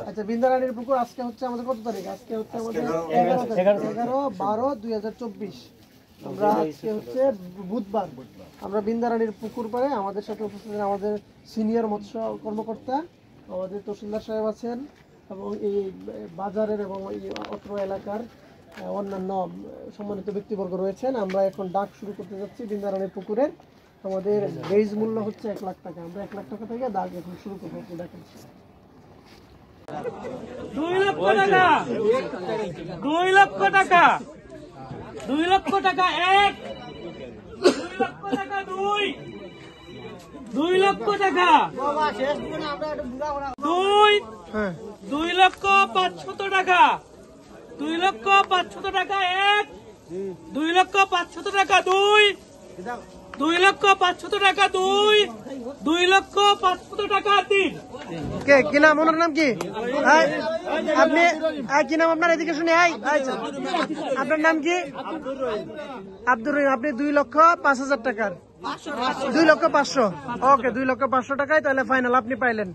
আচ্ছা, বিন্দারানীর পুকুর আজকে হচ্ছে আমাদের কত তারিখ? আজকে হচ্ছে আমাদের 11/12/2024। আমরা আজকে হচ্ছে বুধবার। আমরা বিন্দারানীর পুকুর পাড়ে আমাদের সাথে উপস্থিত আমাদের সিনিয়র মৎস্য কর্মকর্তা, আমাদের তহসিলদার সাহেব আছেন এবং এই বাজারের এবং এই অত্র এলাকার অন্যান্য সম্মানিত ব্যক্তিবর্গ রয়েছেন। আমরা এখন ডাক শুরু করতে যাচ্ছি বিন্দারানীর পুকুরের। আমাদের বেজ মূল্য হচ্ছে 1 লাখ টাকা। আমরা 1 লাখ টাকা থেকে ডাক এখন শুরু করবো। দেখেন 2 লক্ষ টাকা, 2 লক্ষ টাকা, 2 লক্ষ টাকা, 1, 2 লক্ষ টাকা, 2, 2 লক্ষ টাকা, 2, 2 লক্ষ 500 টাকা, 2 লক্ষ 500 টাকা, 1, 2 লক্ষ 500 টাকা, 2, 2 লক্ষ 500 টাকা, 2, 2 লক্ষ 500 টাকা, 3। কে কি নাম? ওনার নাম কি? আপনি কি নাম আপনার? এদিকে শুনে আপনার নাম কি? আব্দুর রহিম। আপনি 2,05,000 টাকার 2,05,000। ওকে, 2,05,000 টাকায় তাহলে ফাইনাল আপনি পাইলেন।